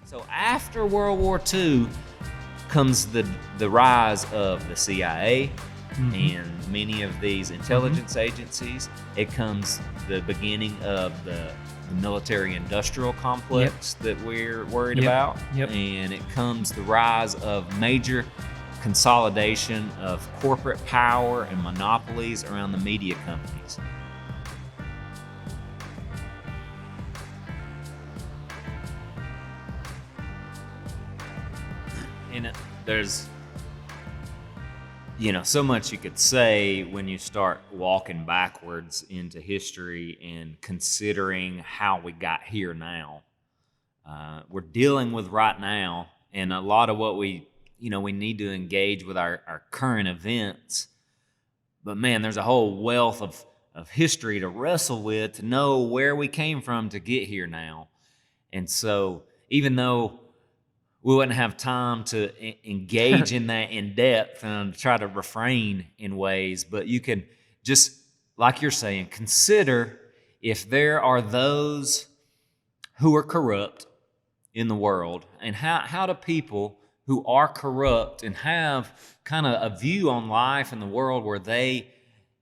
So after World War II comes the rise of the CIA and many of these intelligence agencies. It comes the beginning of the military-industrial complex that we're worried about. And it comes the rise of major consolidation of corporate power and monopolies around the media companies. And there's, so much you could say when you start walking backwards into history and considering how we got here now. We're dealing with right now, and a lot of what we need to engage with our current events. But man, there's a whole wealth of history to wrestle with, to know where we came from to get here now. And so even though we wouldn't have time to engage in that in depth and try to refrain in ways, but you can just, like you're saying, consider if there are those who are corrupt in the world, and how do people who are corrupt and have kind of a view on life and the world where they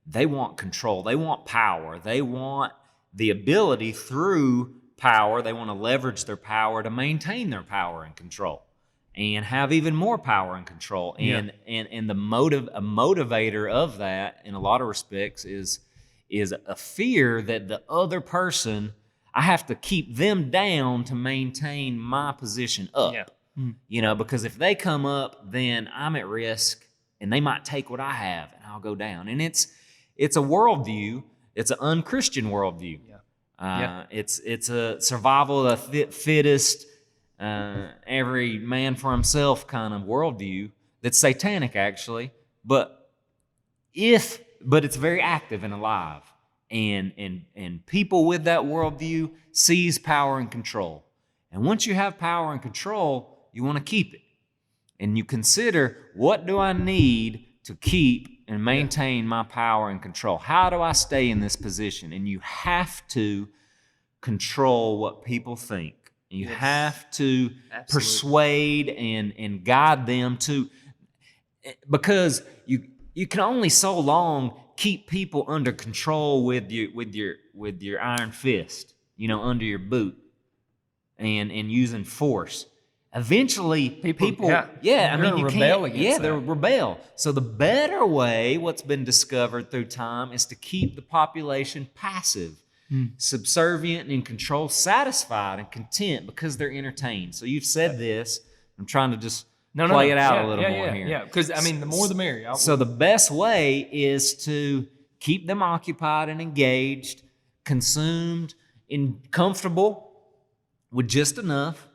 want control, they want power, they want the ability through power, they want to leverage their power to maintain their power and control and have even more power and control. And the motivator of that in a lot of respects is a fear that the other person, I have to keep them down to maintain my position up. Because if they come up, then I'm at risk and they might take what I have and I'll go down. And it's a worldview. It's an unchristian worldview. It's a survival of the fittest, every man for himself kind of worldview that's satanic, actually. But it's very active and alive. And people with that worldview seize power and control. And once you have power and control, you want to keep it. And you consider, what do I need to keep and maintain my power and control? How do I stay in this position? And you have to control what people think. You have to persuade and guide them to, because you can only so long keep people under control with your iron fist, under your boot, and using force. Eventually, people rebel against that. They'll rebel. So the better way, what's been discovered through time, is to keep the population passive, subservient and in control, satisfied and content because they're entertained. So you've said this. I'm trying to just play it out a little more here. Yeah, because, the more the merrier. So the best way is to keep them occupied and engaged, consumed, and comfortable with just enough.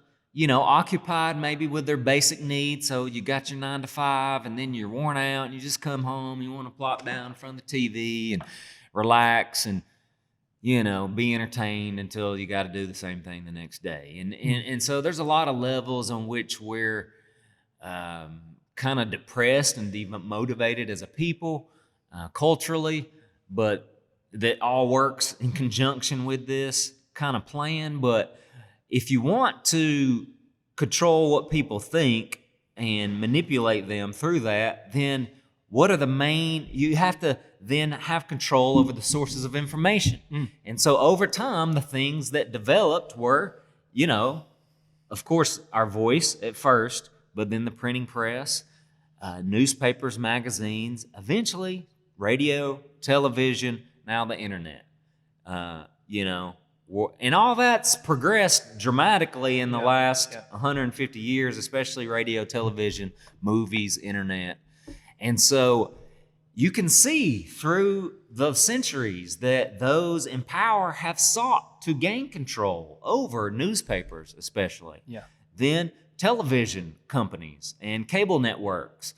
Occupied maybe with their basic needs. So you got your 9 to 5, and then you're worn out, and you just come home. You want to plop down in front of the TV and relax and, be entertained until you got to do the same thing the next day. And so there's a lot of levels on which we're kind of depressed and demotivated as a people, culturally, but that all works in conjunction with this kind of plan. But if you want to control what people think and manipulate them through that, then what are you have to then have control over the sources of information. And so over time, the things that developed were, of course, our voice at first, but then the printing press, newspapers, magazines, eventually radio, television, now the internet, and all that's progressed dramatically in the last 150 years, especially radio, television, movies, internet. And so you can see through the centuries that those in power have sought to gain control over newspapers, especially. Then television companies and cable networks.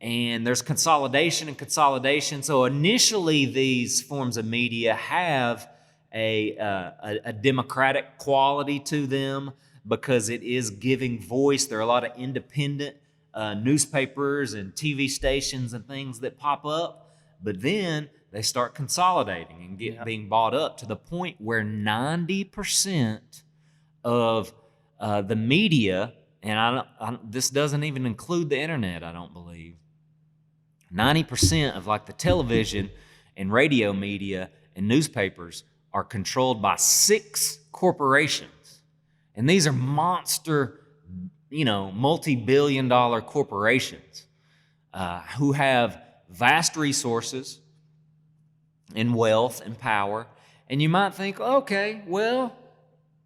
And there's consolidation. So initially, these forms of media have a democratic quality to them because it is giving voice. There are a lot of independent newspapers and TV stations and things that pop up, but then they start consolidating and being bought up to the point where 90% of the media, and this doesn't even include the internet, I don't believe. 90% of like the television and radio media and newspapers are controlled by 6 corporations. And these are monster, multi-billion-dollar corporations who have vast resources and wealth and power. And you might think, okay, well,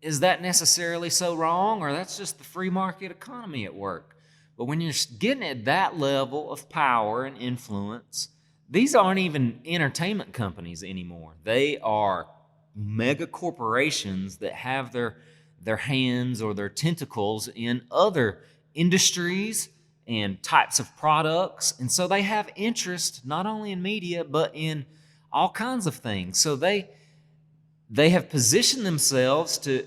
is that necessarily so wrong, or that's just the free market economy at work? But when you're getting at that level of power and influence, these aren't even entertainment companies anymore. They are mega corporations that have their hands or their tentacles in other industries and types of products. And so they have interest not only in media, but in all kinds of things. So they have positioned themselves to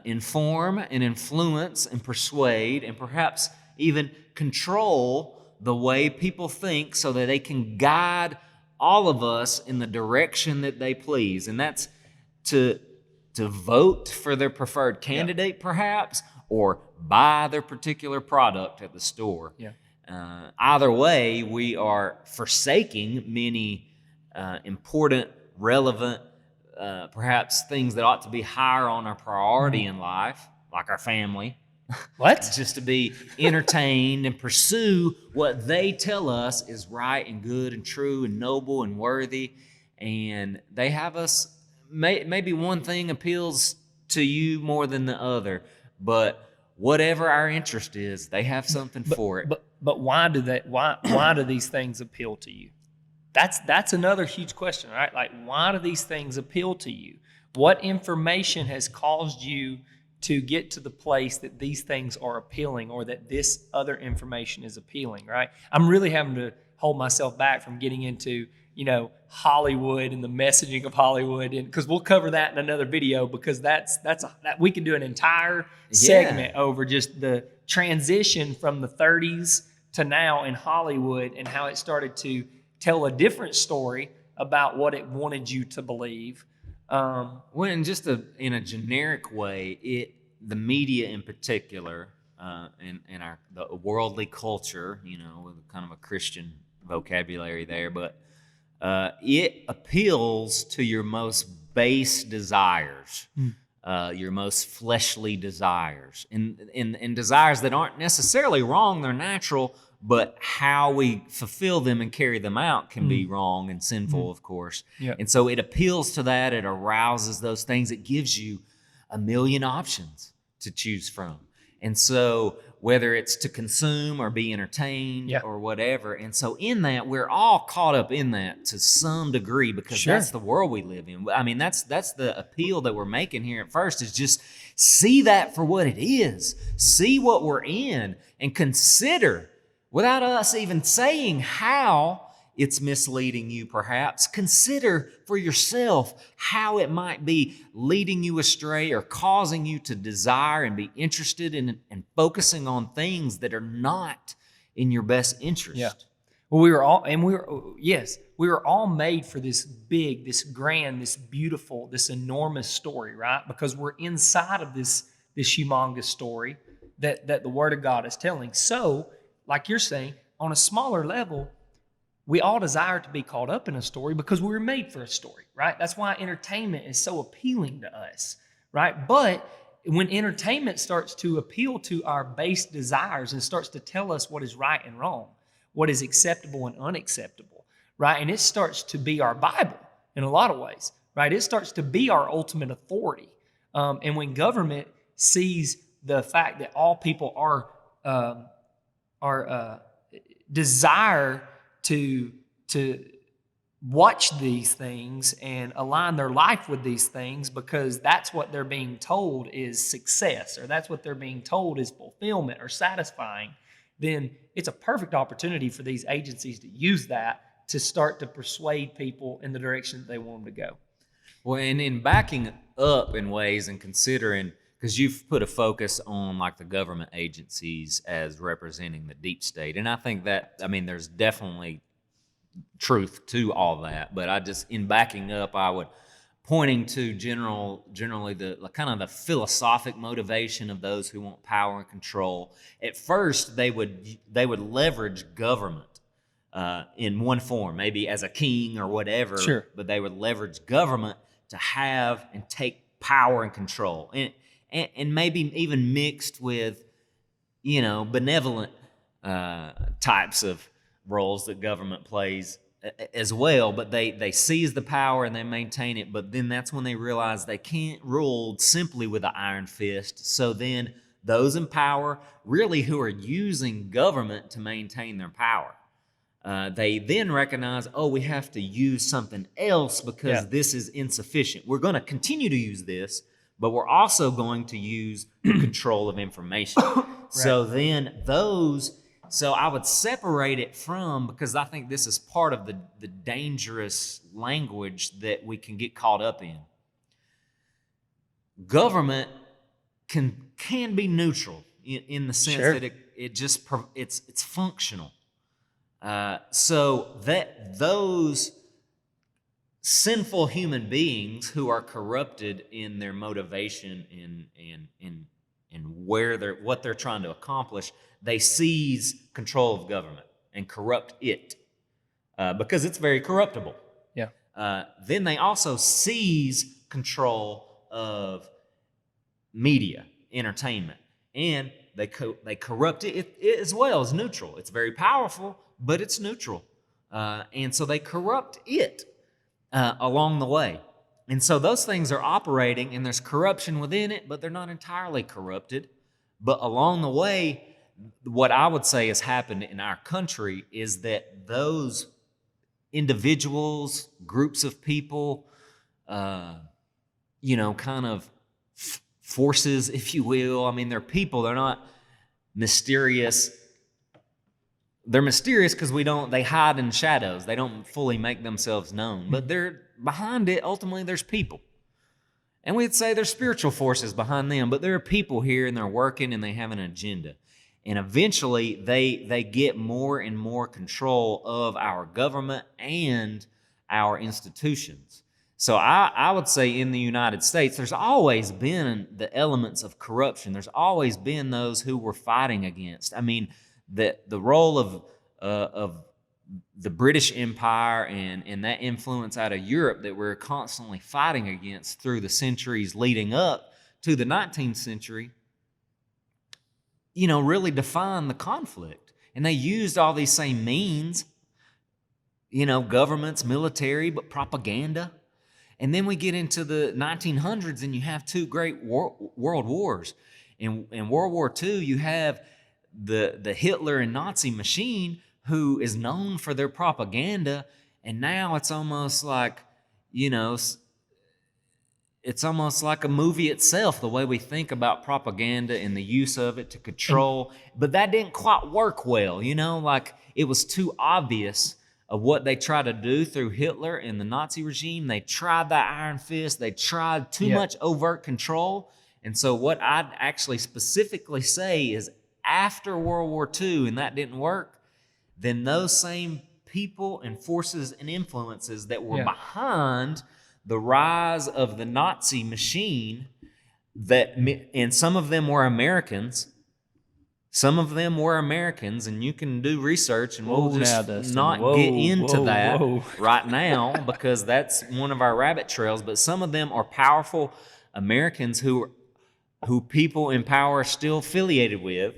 inform and influence and persuade and perhaps even control the way people think so that they can guide all of us in the direction that they please. And that's to vote for their preferred candidate, perhaps, or buy their particular product at the store. Yeah. Either way, we are forsaking many important, relevant, perhaps things that ought to be higher on our priority in life, like our family. What? Just to be entertained and pursue what they tell us is right and good and true and noble and worthy. And they have us, maybe one thing appeals to you more than the other, but whatever our interest is, they have something for it. But why do these things appeal to you? That's another huge question, right? Like, why do these things appeal to you? What information has caused you to get to the place that these things are appealing, or that this other information is appealing, right? I'm really having to hold myself back from getting into, Hollywood and the messaging of Hollywood, and because we'll cover that in another video, because that we can do an entire segment over just the transition from the 30s to now in Hollywood and how it started to tell a different story about what it wanted you to believe. Well, in in a generic way, the media in particular, and the worldly culture, with kind of a Christian vocabulary there, but it appeals to your most base desires, your most fleshly desires, and desires that aren't necessarily wrong; they're natural. But how we fulfill them and carry them out can be wrong and sinful, of course. Yeah. And so it appeals to that. It arouses those things. It gives you a million options to choose from. And so whether it's to consume or be entertained or whatever. And so in that, we're all caught up in that to some degree, because that's the world we live in. I mean, that's the appeal that we're making here at first, is just see that for what it is. See what we're in and consider, without us even saying how it's misleading you, perhaps, consider for yourself how it might be leading you astray or causing you to desire and be interested in and focusing on things that are not in your best interest. Yeah. Well, we were all made for this big, this grand, this beautiful, this enormous story, right? Because we're inside of this humongous story that the Word of God is telling. So, like you're saying, on a smaller level, we all desire to be caught up in a story because we were made for a story, right? That's why entertainment is so appealing to us, right? But when entertainment starts to appeal to our base desires and starts to tell us what is right and wrong, what is acceptable and unacceptable, right? And it starts to be our Bible in a lot of ways, right? It starts to be our ultimate authority. And when government sees the fact that all people desire to watch these things and align their life with these things because that's what they're being told is success, or that's what they're being told is fulfillment or satisfying, then it's a perfect opportunity for these agencies to use that to start to persuade people in the direction that they want them to go. Well, and in backing up in ways and considering, because you've put a focus on like the government agencies as representing the deep state. And I think there's definitely truth to all that. But in backing up, I would pointing to generally the kind of the philosophic motivation of those who want power and control. At first, they would leverage government in one form, maybe as a king or whatever. Sure. But they would leverage government to have and take power and control, and maybe even mixed with, benevolent types of roles that government plays as well. But they seize the power and they maintain it. But then that's when they realize they can't rule simply with an iron fist. So then those in power, really who are using government to maintain their power, they then recognize, we have to use something else because this is insufficient. We're going to continue to use this, but we're also going to use control of information. Right. So then so I would separate it from, because I think this is part of the dangerous language that we can get caught up in. Government can be neutral in the sense that it's functional. So that those sinful human beings who are corrupted in their motivation in what they're trying to accomplish, they seize control of government and corrupt it because it's very corruptible. Yeah. Then they also seize control of media, entertainment, and they corrupt it as well as neutral. It's very powerful, but it's neutral. And so they corrupt it along the way. And so those things are operating, and there's corruption within it, but they're not entirely corrupted. But along the way, what I would say has happened in our country is that those individuals, groups of people, kind of forces, if you will. I mean, they're people. They're not mysterious. They're mysterious because they hide in shadows. They don't fully make themselves known. But they're behind it, ultimately, there's people. And we'd say there's spiritual forces behind them, but there are people here, and they're working, and they have an agenda. And eventually, they get more and more control of our government and our institutions. So I would say in the United States, there's always been the elements of corruption. There's always been those who we're fighting against. I mean, the role of the British Empire and that influence out of Europe that we're constantly fighting against through the centuries leading up to the 19th century, really defined the conflict. And they used all these same means, governments, military, but propaganda. And then we get into the 1900s, and you have two great world wars. In World War II, you have the Hitler and Nazi machine, who is known for their propaganda, and now it's almost like, it's almost like a movie itself, the way we think about propaganda and the use of it to control. But that didn't quite work well, like it was too obvious of what they tried to do through Hitler and the Nazi regime. They tried that iron fist. They tried too much overt control. And so what I'd actually specifically say is, after World War II, and that didn't work, then those same people and forces and influences that were behind the rise of the Nazi machine, and some of them were Americans. Some of them were Americans, and you can do research, and we'll just not get into that right now because that's one of our rabbit trails. But some of them are powerful Americans who people in power are still affiliated with.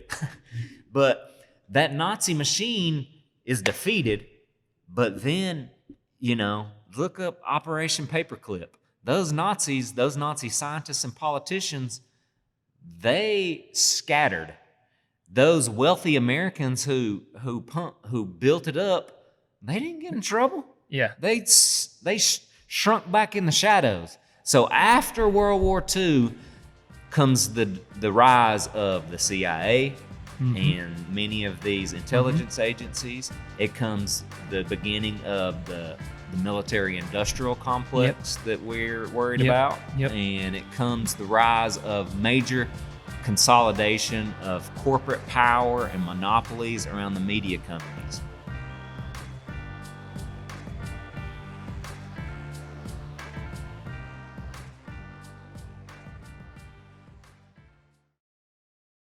But that Nazi machine is defeated. But then, look up Operation Paperclip. Those Nazi scientists and politicians, they scattered. Those wealthy Americans who built it up, they didn't get in trouble. Yeah, they shrunk back in the shadows. So after World War II comes the rise of the CIA and many of these intelligence agencies. It comes the beginning of the military-industrial complex that we're worried about, and it comes the rise of major consolidation of corporate power and monopolies around the media companies.